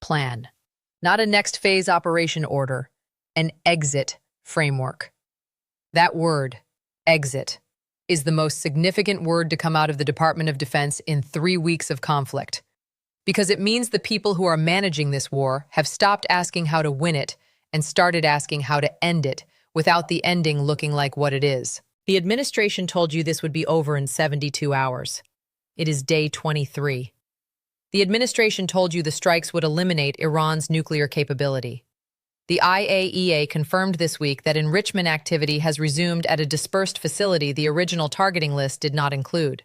Plan. Not a next phase operation order, an exit framework. That word, exit, is the most significant word to come out of the Department of Defense in 3 weeks of conflict, because it means the people who are managing this war have stopped asking how to win it and started asking how to end it without the ending looking like what it is. The administration told you this would be over in 72 hours. It is day 23. The administration told you the strikes would eliminate Iran's nuclear capability. The IAEA confirmed this week that enrichment activity has resumed at a dispersed facility the original targeting list did not include.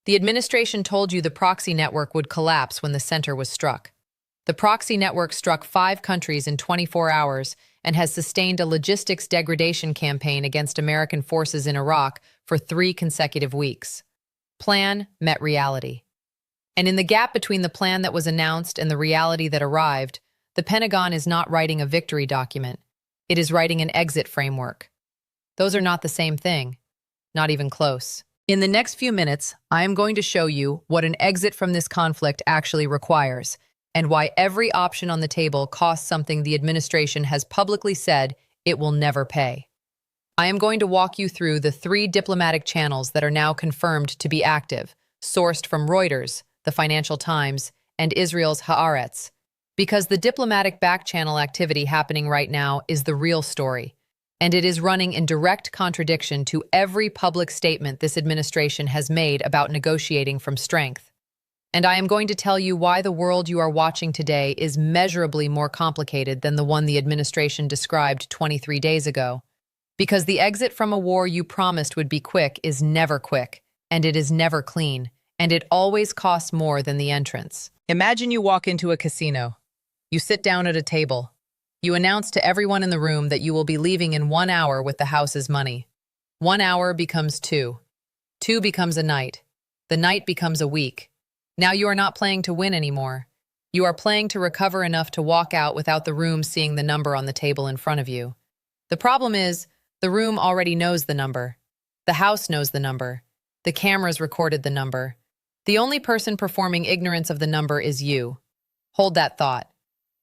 The administration told you the proxy network would collapse when the center was struck. The proxy network struck 5 countries in 24 hours and has sustained a logistics degradation campaign against American forces in Iraq for 3 consecutive weeks. Plan met reality. And in the gap between the plan that was announced and the reality that arrived, the Pentagon is not writing a victory document. It is writing an exit framework. Those are not the same thing. Not even close. In the next few minutes, I am going to show you what an exit from this conflict actually requires, and why every option on the table costs something the administration has publicly said it will never pay. I am going to walk you through the 3 diplomatic channels that are now confirmed to be active, sourced from Reuters, the Financial Times, and Israel's Haaretz, because the diplomatic back-channel activity happening right now is the real story, and it is running in direct contradiction to every public statement this administration has made about negotiating from strength. And I am going to tell you why the world you are watching today is measurably more complicated than the one the administration described 23 days ago. Because the exit from a war you promised would be quick is never quick, and it is never clean, and it always costs more than the entrance. Imagine you walk into a casino. You sit down at a table. You announce to everyone in the room that you will be leaving in 1 hour with the house's money. 1 hour becomes 2. 2 becomes a night. The night becomes a week. Now you are not playing to win anymore. You are playing to recover enough to walk out without the room seeing the number on the table in front of you. The problem is, the room already knows the number. The house knows the number. The cameras recorded the number. The only person performing ignorance of the number is you. Hold that thought,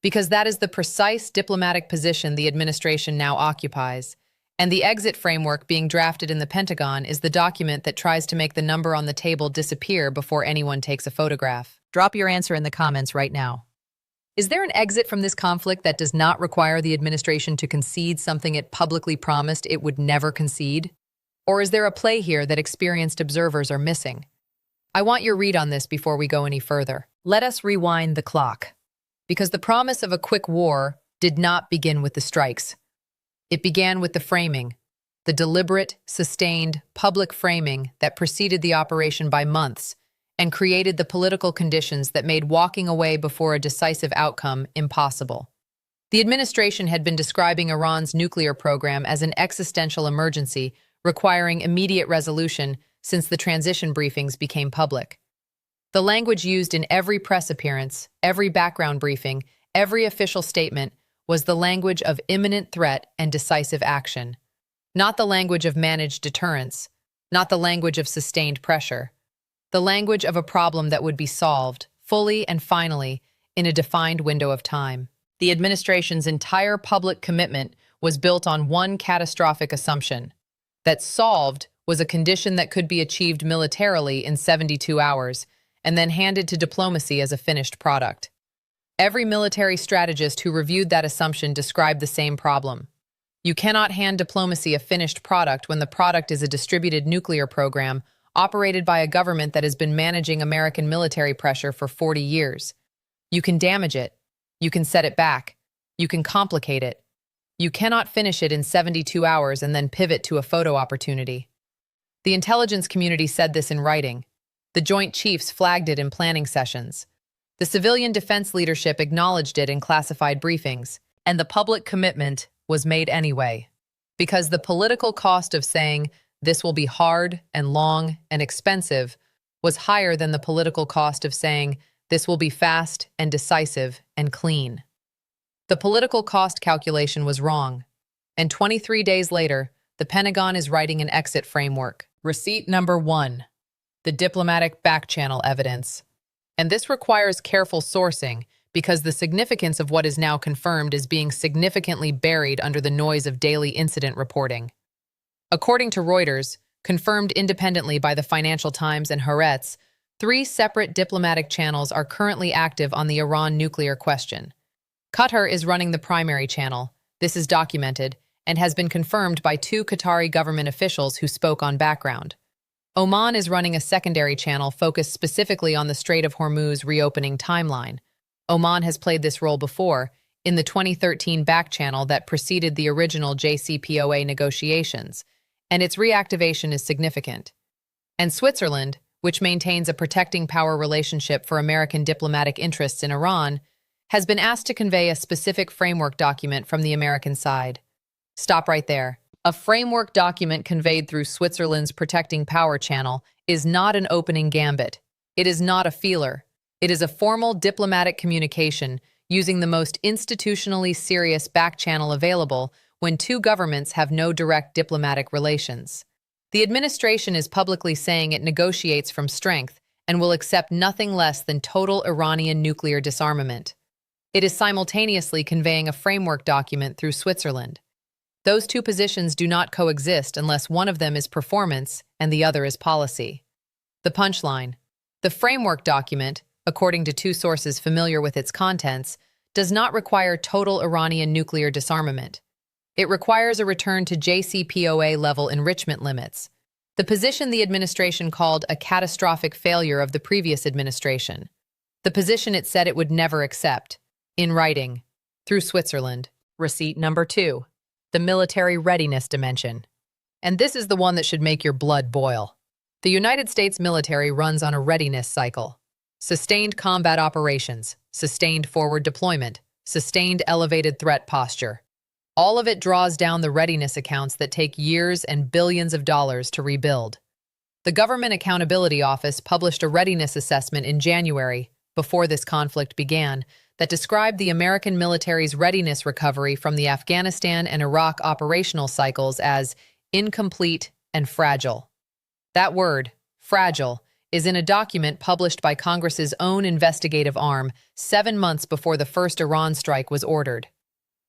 because that is the precise diplomatic position the administration now occupies, and the exit framework being drafted in the Pentagon is the document that tries to make the number on the table disappear before anyone takes a photograph. Drop your answer in the comments right now. Is there an exit from this conflict that does not require the administration to concede something it publicly promised it would never concede? Or is there a play here that experienced observers are missing? I want your read on this before we go any further. Let us rewind the clock, because the promise of a quick war did not begin with the strikes. It began with the framing, the deliberate, sustained, public framing that preceded the operation by months and created the political conditions that made walking away before a decisive outcome impossible. The administration had been describing Iran's nuclear program as an existential emergency requiring immediate resolution since the transition briefings became public. The language used in every press appearance, every background briefing, every official statement was the language of imminent threat and decisive action, not the language of managed deterrence, not the language of sustained pressure, the language of a problem that would be solved, fully and finally, in a defined window of time. The administration's entire public commitment was built on one catastrophic assumption, that solved was a condition that could be achieved militarily in 72 hours, and then handed to diplomacy as a finished product. Every military strategist who reviewed that assumption described the same problem. You cannot hand diplomacy a finished product when the product is a distributed nuclear program operated by a government that has been managing American military pressure for 40 years. You can damage it. You can set it back. You can complicate it. You cannot finish it in 72 hours and then pivot to a photo opportunity. The intelligence community said this in writing. The Joint Chiefs flagged it in planning sessions. The civilian defense leadership acknowledged it in classified briefings, and the public commitment was made anyway. Because the political cost of saying this will be hard and long and expensive was higher than the political cost of saying this will be fast and decisive and clean. The political cost calculation was wrong, and 23 days later, the Pentagon is writing an exit framework. Receipt number 1, the diplomatic back-channel evidence. And this requires careful sourcing because the significance of what is now confirmed is being significantly buried under the noise of daily incident reporting. According to Reuters, confirmed independently by the Financial Times and Haaretz, 3 separate diplomatic channels are currently active on the Iran nuclear question. Qatar is running the primary channel. This is documented and has been confirmed by 2 Qatari government officials who spoke on background. Oman is running a secondary channel focused specifically on the Strait of Hormuz reopening timeline. Oman has played this role before in the 2013 back channel that preceded the original JCPOA negotiations, and its reactivation is significant. And Switzerland, which maintains a protecting power relationship for American diplomatic interests in Iran, has been asked to convey a specific framework document from the American side. Stop right there. A framework document conveyed through Switzerland's protecting power channel is not an opening gambit. It is not a feeler. It is a formal diplomatic communication using the most institutionally serious back channel available when 2 governments have no direct diplomatic relations. The administration is publicly saying it negotiates from strength and will accept nothing less than total Iranian nuclear disarmament. It is simultaneously conveying a framework document through Switzerland. Those 2 positions do not coexist unless one of them is performance and the other is policy. The punchline: the framework document, according to 2 sources familiar with its contents, does not require total Iranian nuclear disarmament. It requires a return to JCPOA-level enrichment limits, the position the administration called a catastrophic failure of the previous administration, the position it said it would never accept, in writing, through Switzerland. Receipt number 2, the military readiness dimension. And this is the one that should make your blood boil. The United States military runs on a readiness cycle. Sustained combat operations, sustained forward deployment, sustained elevated threat posture. All of it draws down the readiness accounts that take years and billions of dollars to rebuild. The Government Accountability Office published a readiness assessment in January, before this conflict began, that described the American military's readiness recovery from the Afghanistan and Iraq operational cycles as incomplete and fragile. That word, fragile, is in a document published by Congress's own investigative arm 7 months before the first Iran strike was ordered.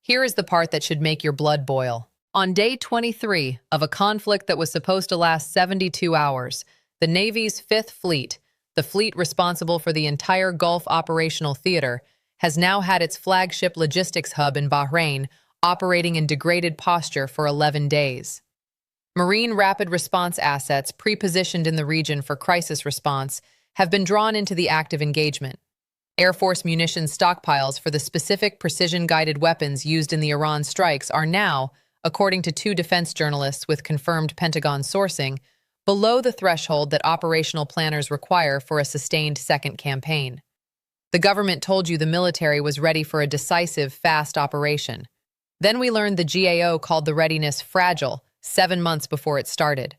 Here is the part that should make your blood boil. On day 23 of a conflict that was supposed to last 72 hours, the Navy's 5th Fleet, the fleet responsible for the entire Gulf operational theater, has now had its flagship logistics hub in Bahrain operating in degraded posture for 11 days. Marine rapid response assets pre-positioned in the region for crisis response have been drawn into the active engagement. Air Force munitions stockpiles for the specific precision-guided weapons used in the Iran strikes are now, according to 2 defense journalists with confirmed Pentagon sourcing, below the threshold that operational planners require for a sustained second campaign. The government told you the military was ready for a decisive, fast operation. Then we learned the GAO called the readiness fragile 7 months before it started.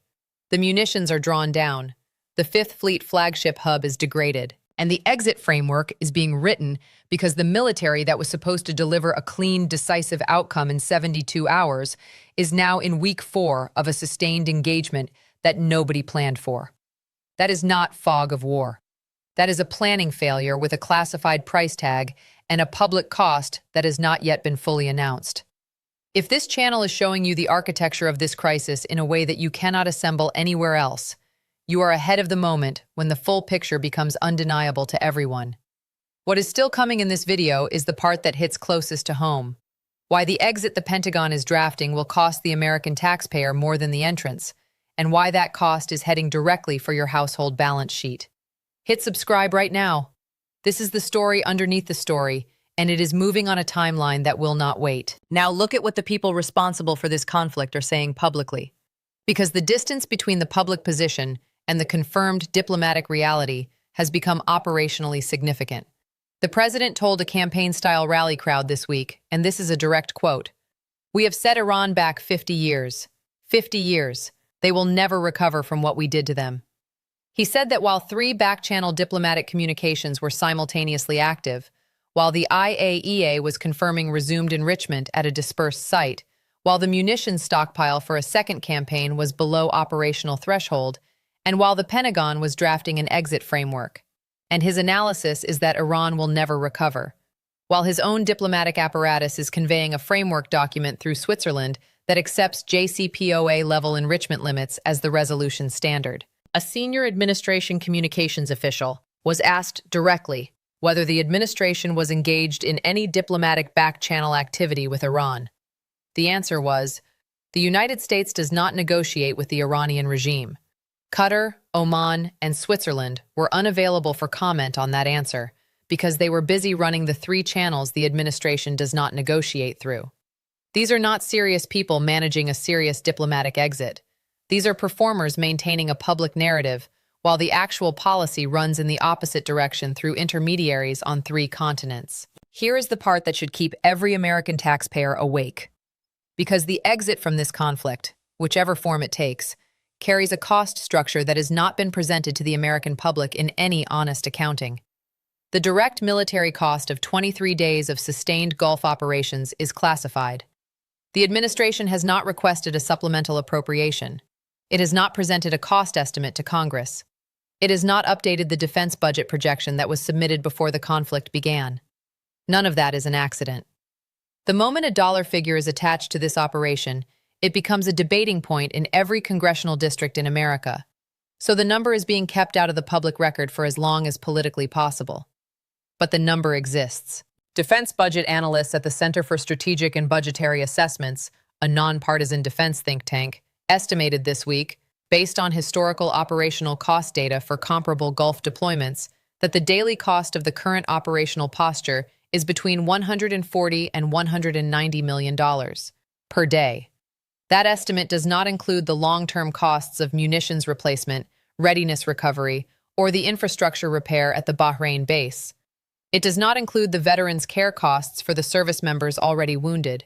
The munitions are drawn down. The 5th Fleet flagship hub is degraded. And the exit framework is being written because the military that was supposed to deliver a clean, decisive outcome in 72 hours is now in week 4 of a sustained engagement that nobody planned for. That is not fog of war. That is a planning failure with a classified price tag and a public cost that has not yet been fully announced. If this channel is showing you the architecture of this crisis in a way that you cannot assemble anywhere else, you are ahead of the moment when the full picture becomes undeniable to everyone. What is still coming in this video is the part that hits closest to home. Why the exit the Pentagon is drafting will cost the American taxpayer more than the entrance, and why that cost is heading directly for your household balance sheet. Hit subscribe right now. This is the story underneath the story, and it is moving on a timeline that will not wait. Now look at what the people responsible for this conflict are saying publicly. Because the distance between the public position and the confirmed diplomatic reality has become operationally significant. The president told a campaign-style rally crowd this week, and this is a direct quote, "We have set Iran back 50 years. 50 years. They will never recover from what we did to them." He said that while 3 back-channel diplomatic communications were simultaneously active, while the IAEA was confirming resumed enrichment at a dispersed site, while the munitions stockpile for a second campaign was below operational threshold, and while the Pentagon was drafting an exit framework. And his analysis is that Iran will never recover. while his own diplomatic apparatus is conveying a framework document through Switzerland that accepts JCPOA-level enrichment limits as the resolution standard. A senior administration communications official was asked directly whether the administration was engaged in any diplomatic back-channel activity with Iran. The answer was, the United States does not negotiate with the Iranian regime. Qatar, Oman, and Switzerland were unavailable for comment on that answer because they were busy running the 3 channels the administration does not negotiate through. These are not serious people managing a serious diplomatic exit. These are performers maintaining a public narrative, while the actual policy runs in the opposite direction through intermediaries on 3 continents. Here is the part that should keep every American taxpayer awake. Because the exit from this conflict, whichever form it takes, carries a cost structure that has not been presented to the American public in any honest accounting. The direct military cost of 23 days of sustained Gulf operations is classified. The administration has not requested a supplemental appropriation. It has not presented a cost estimate to Congress. It has not updated the defense budget projection that was submitted before the conflict began. None of that is an accident. The moment a dollar figure is attached to this operation, it becomes a debating point in every congressional district in America. So the number is being kept out of the public record for as long as politically possible. But the number exists. Defense budget analysts at the Center for Strategic and Budgetary Assessments, a nonpartisan defense think tank, estimated this week, based on historical operational cost data for comparable Gulf deployments, that the daily cost of the current operational posture is between $140 and $190 million per day. That estimate does not include the long-term costs of munitions replacement, readiness recovery, or the infrastructure repair at the Bahrain base. It does not include the veterans' care costs for the service members already wounded.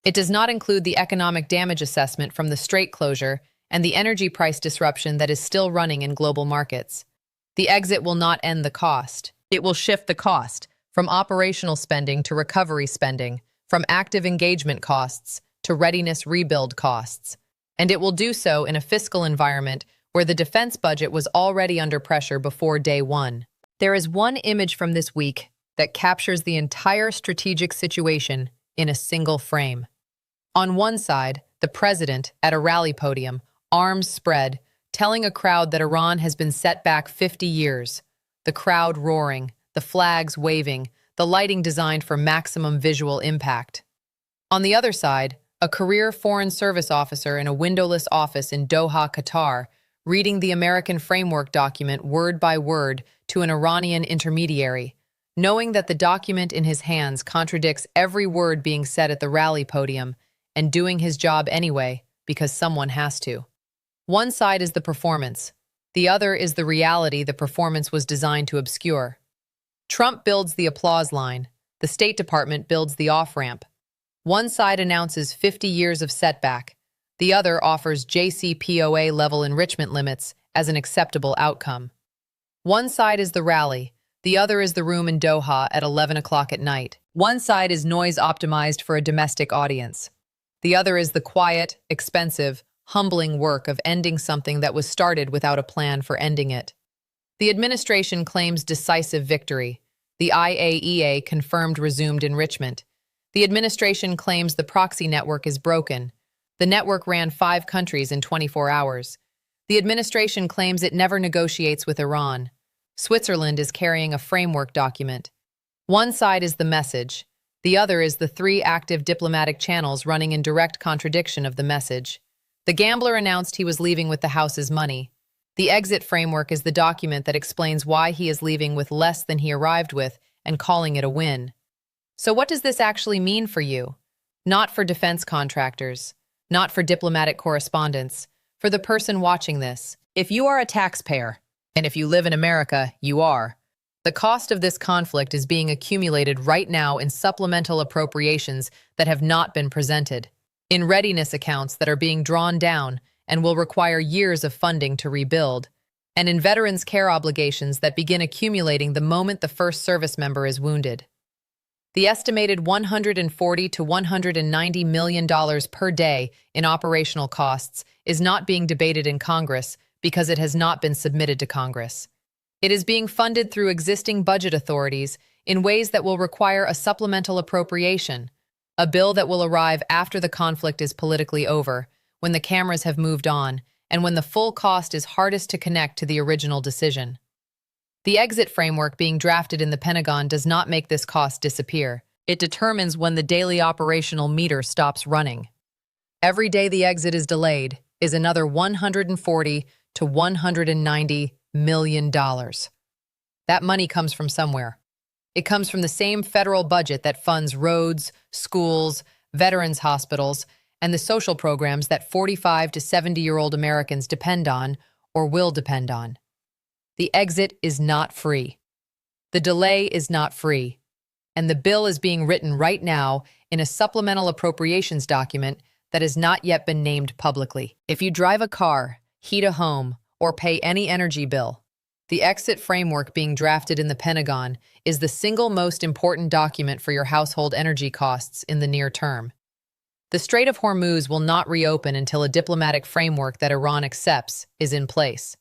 It does not include the economic damage assessment from the strait closure and the energy price disruption that is still running in global markets. The exit will not end the cost. It will shift the cost from operational spending to recovery spending, from active engagement costs to readiness rebuild costs. And it will do so in a fiscal environment where the defense budget was already under pressure before day one. There is one image from this week that captures the entire strategic situation in a single frame. On one side, the president at a rally podium, arms spread, telling a crowd that Iran has been set back 50 years. The crowd roaring, the flags waving, the lighting designed for maximum visual impact. On the other side, a career Foreign Service officer in a windowless office in Doha, Qatar, reading the American framework document word by word to an Iranian intermediary, knowing that the document in his hands contradicts every word being said at the rally podium, and doing his job anyway because someone has to. One side is the performance. The other is the reality the performance was designed to obscure. Trump builds the applause line. The State Department builds the off-ramp. One side announces 50 years of setback. The other offers JCPOA-level enrichment limits as an acceptable outcome. One side is the rally. The other is the room in Doha at 11 o'clock at night. One side is noise optimized for a domestic audience. The other is the quiet, expensive, humbling work of ending something that was started without a plan for ending it. The administration claims decisive victory. The IAEA confirmed resumed enrichment. The administration claims the proxy network is broken. The network ran 5 countries in 24 hours. The administration claims it never negotiates with Iran. Switzerland is carrying a framework document. One side is the message. The other is the 3 active diplomatic channels running in direct contradiction of the message. The gambler announced he was leaving with the House's money. The exit framework is the document that explains why he is leaving with less than he arrived with and calling it a win. So what does this actually mean for you? Not for defense contractors, not for diplomatic correspondents, for the person watching this. If you are a taxpayer, and if you live in America, you are, the cost of this conflict is being accumulated right now in supplemental appropriations that have not been presented, in readiness accounts that are being drawn down and will require years of funding to rebuild, and in veterans' care obligations that begin accumulating the moment the first service member is wounded. The estimated $140 to $190 million per day in operational costs is not being debated in Congress because it has not been submitted to Congress. It is being funded through existing budget authorities in ways that will require a supplemental appropriation, a bill that will arrive after the conflict is politically over, when the cameras have moved on, and when the full cost is hardest to connect to the original decision. The exit framework being drafted in the Pentagon does not make this cost disappear. It determines when the daily operational meter stops running. Every day the exit is delayed is another $140 to $190 million. That money comes from somewhere. It comes from the same federal budget that funds roads, schools, veterans' hospitals, and the social programs that 45 to 70-year-old Americans depend on or will depend on. The exit is not free. The delay is not free. And the bill is being written right now in a supplemental appropriations document that has not yet been named publicly. If you drive a car, heat a home, or pay any energy bill, the exit framework being drafted in the Pentagon is the single most important document for your household energy costs in the near term. The Strait of Hormuz will not reopen until a diplomatic framework that Iran accepts is in place.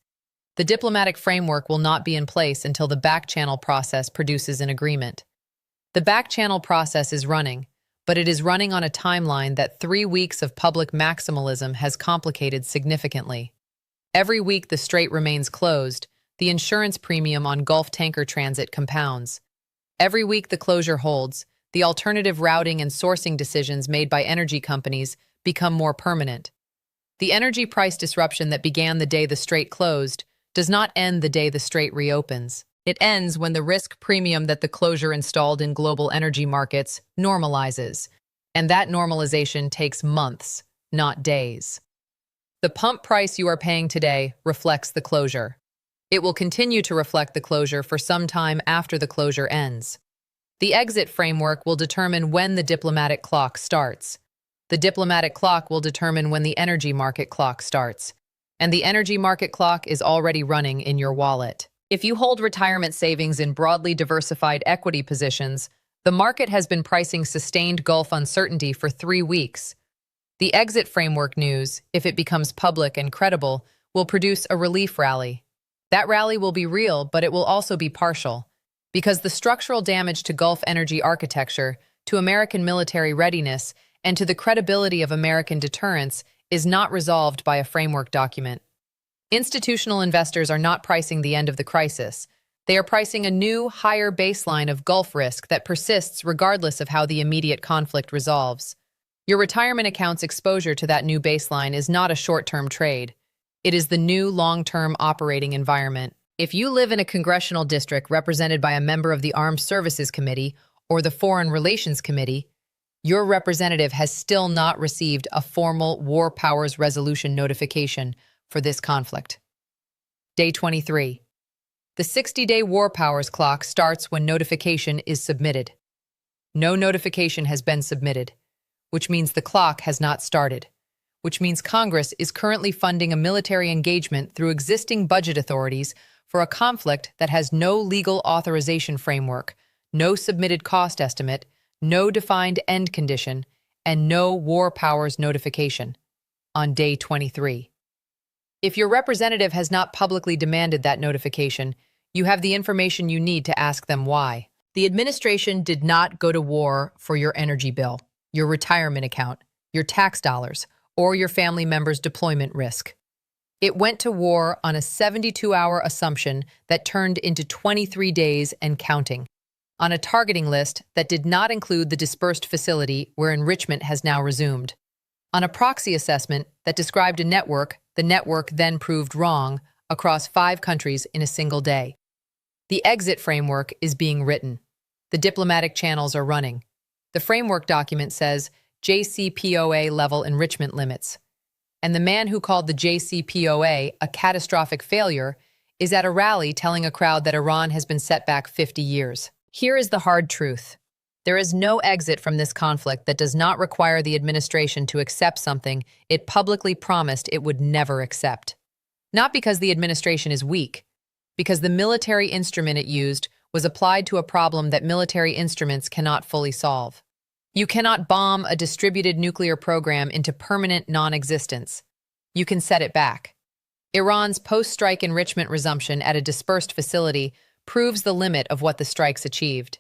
The diplomatic framework will not be in place until the back-channel process produces an agreement. The back-channel process is running, but it is running on a timeline that 3 weeks of public maximalism has complicated significantly. Every week the strait remains closed, the insurance premium on Gulf tanker transit compounds. Every week the closure holds, the alternative routing and sourcing decisions made by energy companies become more permanent. The energy price disruption that began the day the strait closed does not end the day the strait reopens. It ends when the risk premium that the closure installed in global energy markets normalizes, and that normalization takes months, not days. The pump price you are paying today reflects the closure. It will continue to reflect the closure for some time after the closure ends. The exit framework will determine when the diplomatic clock starts. The diplomatic clock will determine when the energy market clock starts. And the energy market clock is already running in your wallet. If you hold retirement savings in broadly diversified equity positions, the market has been pricing sustained Gulf uncertainty for 3 weeks. The exit framework news, if it becomes public and credible, will produce a relief rally. That rally will be real, but it will also be partial, because the structural damage to Gulf energy architecture, to American military readiness, and to the credibility of American deterrence is not resolved by a framework document. Institutional investors are not pricing the end of the crisis. They are pricing a new, higher baseline of Gulf risk that persists regardless of how the immediate conflict resolves. Your retirement account's exposure to that new baseline is not a short-term trade. It is the new long-term operating environment. If you live in a congressional district represented by a member of the Armed Services Committee or the Foreign Relations Committee, your representative has still not received a formal War Powers Resolution notification for this conflict. Day 23. The 60-day War Powers clock starts when notification is submitted. No notification has been submitted, which means the clock has not started, which means Congress is currently funding a military engagement through existing budget authorities for a conflict that has no legal authorization framework, no submitted cost estimate, no defined end condition, and no War Powers notification on day 23. If your representative has not publicly demanded that notification, you have the information you need to ask them why. The administration did not go to war for your energy bill, your retirement account, your tax dollars, or your family member's deployment risk. It went to war on a 72-hour assumption that turned into 23 days and counting, on a targeting list that did not include the dispersed facility where enrichment has now resumed, on a proxy assessment that described a network the network then proved wrong across 5 countries in a single day. The exit framework is being written. The diplomatic channels are running. The framework document says JCPOA level enrichment limits. And the man who called the JCPOA a catastrophic failure is at a rally telling a crowd that Iran has been set back 50 years. Here is the hard truth. There is no exit from this conflict that does not require the administration to accept something it publicly promised it would never accept. Not because the administration is weak, because the military instrument it used was applied to a problem that military instruments cannot fully solve. You cannot bomb a distributed nuclear program into permanent non-existence. You can set it back. Iran's post-strike enrichment resumption at a dispersed facility proves the limit of what the strikes achieved.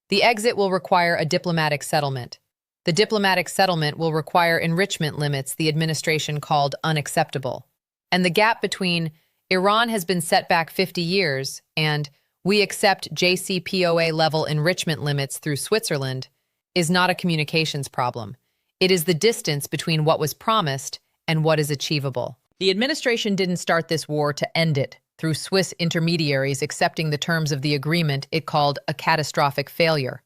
The exit will require a diplomatic settlement. The diplomatic settlement will require enrichment limits the administration called unacceptable. And the gap between Iran has been set back 50 years and we accept JCPOA-level enrichment limits through Switzerland is not a communications problem. It is the distance between what was promised and what is achievable. The administration didn't start this war to end it through Swiss intermediaries accepting the terms of the agreement it called a catastrophic failure.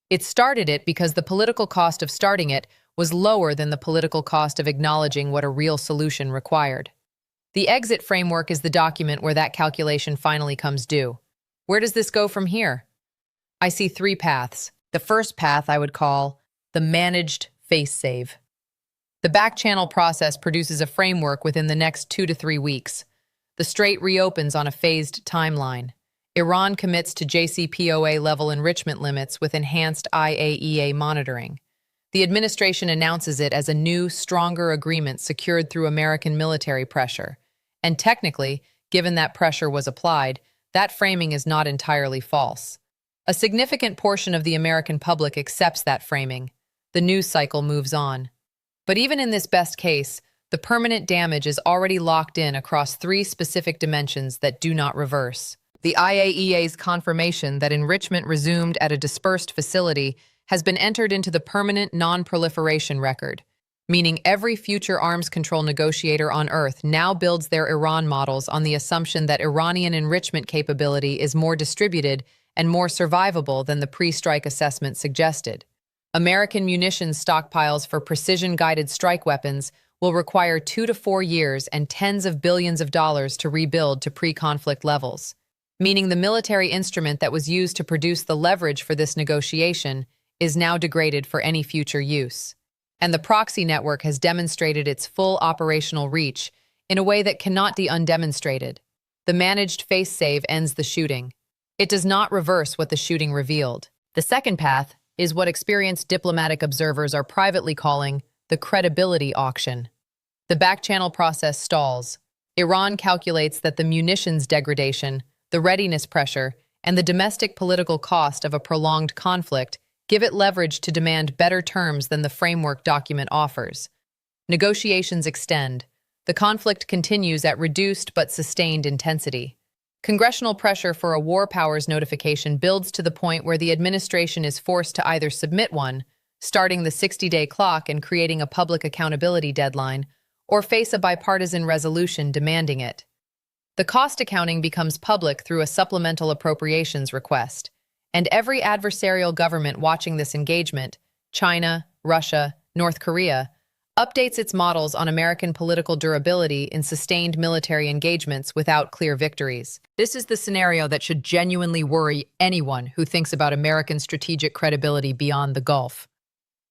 It started it because the political cost of starting it was lower than the political cost of acknowledging what a real solution required. The exit framework is the document where that calculation finally comes due. Where does this go from here? I see three paths. The first path I would call the managed face save. The back-channel process produces a framework within the next 2 to 3 weeks. The strait reopens on a phased timeline. Iran commits to JCPOA-level enrichment limits with enhanced IAEA monitoring. The administration announces it as a new, stronger agreement secured through American military pressure. And technically, given that pressure was applied, that framing is not entirely false. A significant portion of the American public accepts that framing. The news cycle moves on. But even in this best case, the permanent damage is already locked in across 3 specific dimensions that do not reverse. The IAEA's confirmation that enrichment resumed at a dispersed facility has been entered into the permanent non-proliferation record, meaning every future arms control negotiator on Earth now builds their Iran models on the assumption that Iranian enrichment capability is more distributed and more survivable than the pre-strike assessment suggested. American munitions stockpiles for precision-guided strike weapons will require 2 to 4 years and tens of billions of dollars to rebuild to pre-conflict levels, meaning the military instrument that was used to produce the leverage for this negotiation is now degraded for any future use. And the proxy network has demonstrated its full operational reach in a way that cannot be undemonstrated. The managed face save ends the shooting. It does not reverse what the shooting revealed. The second path is what experienced diplomatic observers are privately calling the credibility auction. The back-channel process stalls. Iran calculates that the munitions degradation, the readiness pressure, and the domestic political cost of a prolonged conflict give it leverage to demand better terms than the framework document offers. Negotiations extend. The conflict continues at reduced but sustained intensity. Congressional pressure for a war powers notification builds to the point where the administration is forced to either submit one, starting the 60-day clock and creating a public accountability deadline, or face a bipartisan resolution demanding it. The cost accounting becomes public through a supplemental appropriations request, and every adversarial government watching this engagement, China, Russia, North Korea, updates its models on American political durability in sustained military engagements without clear victories. This is the scenario that should genuinely worry anyone who thinks about American strategic credibility beyond the Gulf.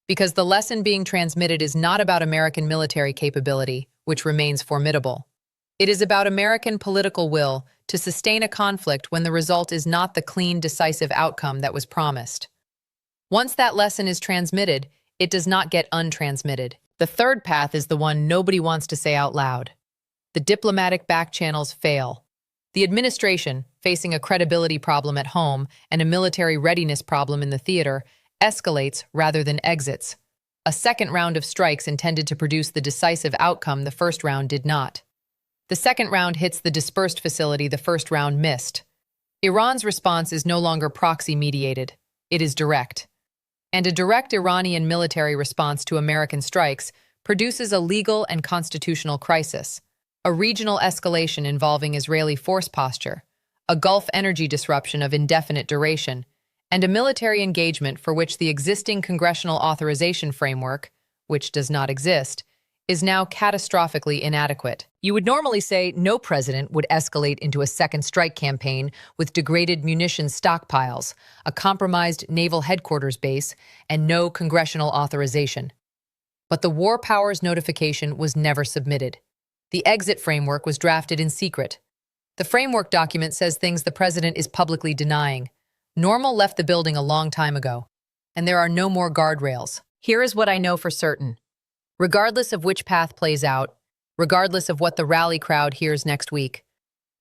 Because the lesson being transmitted is not about American military capability, which remains formidable. It is about American political will to sustain a conflict when the result is not the clean, decisive outcome that was promised. Once that lesson is transmitted, it does not get untransmitted. The third path is the one nobody wants to say out loud. The diplomatic back channels fail. The administration, facing a credibility problem at home and a military readiness problem in the theater, escalates rather than exits. A second round of strikes intended to produce the decisive outcome the first round did not. The second round hits the dispersed facility the first round missed. Iran's response is no longer proxy-mediated. It is direct. And a direct Iranian military response to American strikes produces a legal and constitutional crisis, a regional escalation involving Israeli force posture, a Gulf energy disruption of indefinite duration, and a military engagement for which the existing congressional authorization framework, which does not exist, is now catastrophically inadequate. You would normally say no president would escalate into a second strike campaign with degraded munitions stockpiles, a compromised naval headquarters base, and no congressional authorization. But the war powers notification was never submitted. The exit framework was drafted in secret. The framework document says things the president is publicly denying. Normal left the building a long time ago, and there are no more guardrails. Here is what I know for certain. Regardless of which path plays out, regardless of what the rally crowd hears next week,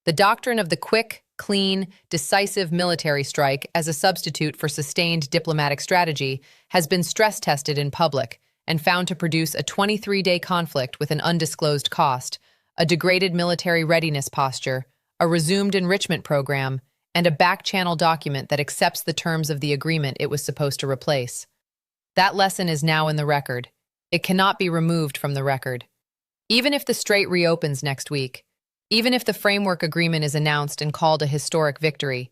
the doctrine of the quick, clean, decisive military strike as a substitute for sustained diplomatic strategy has been stress-tested in public and found to produce a 23-day conflict with an undisclosed cost, a degraded military readiness posture, a resumed enrichment program, and a back-channel document that accepts the terms of the agreement it was supposed to replace. That lesson is now in the record. It cannot be removed from the record. Even if the Strait reopens next week, even if the framework agreement is announced and called a historic victory,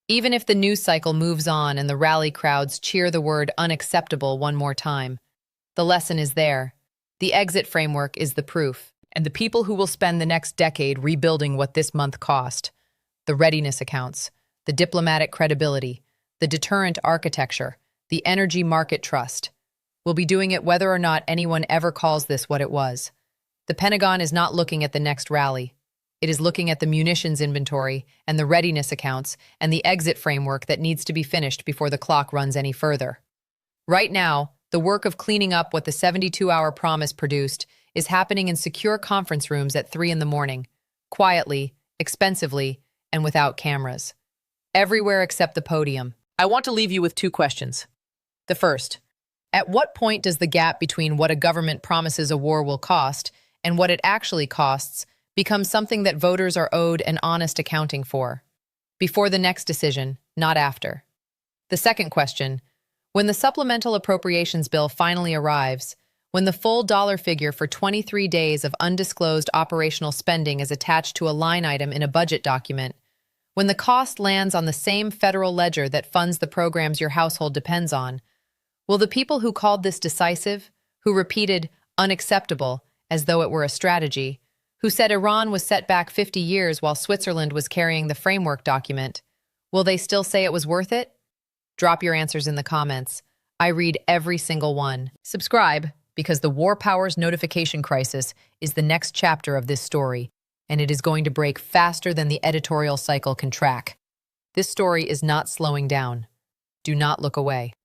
even if the news cycle moves on and the rally crowds cheer the word unacceptable one more time, the lesson is there. The exit framework is the proof, and the people who will spend the next decade rebuilding what this month cost, the readiness accounts, the diplomatic credibility, the deterrent architecture, the energy market trust, will be doing it whether or not anyone ever calls this what it was. The Pentagon is not looking at the next rally. It is looking at the munitions inventory and the readiness accounts and the exit framework that needs to be finished before the clock runs any further. Right now, the work of cleaning up what the 72-hour promise produced is happening in secure conference rooms at 3 a.m, quietly, expensively, and without cameras. Everywhere except the podium. I want to leave you with 2 questions. The first, at what point does the gap between what a government promises a war will cost and what it actually costs become something that voters are owed an honest accounting for? Before the next decision, not after. The second question, when the supplemental appropriations bill finally arrives, when the full dollar figure for 23 days of undisclosed operational spending is attached to a line item in a budget document, when the cost lands on the same federal ledger that funds the programs your household depends on, will the people who called this decisive, who repeated unacceptable as though it were a strategy, who said Iran was set back 50 years while Switzerland was carrying the framework document, will they still say it was worth it? Drop your answers in the comments. I read every single one. Subscribe, because the War Powers notification crisis is the next chapter of this story, and it is going to break faster than the editorial cycle can track. This story is not slowing down. Do not look away.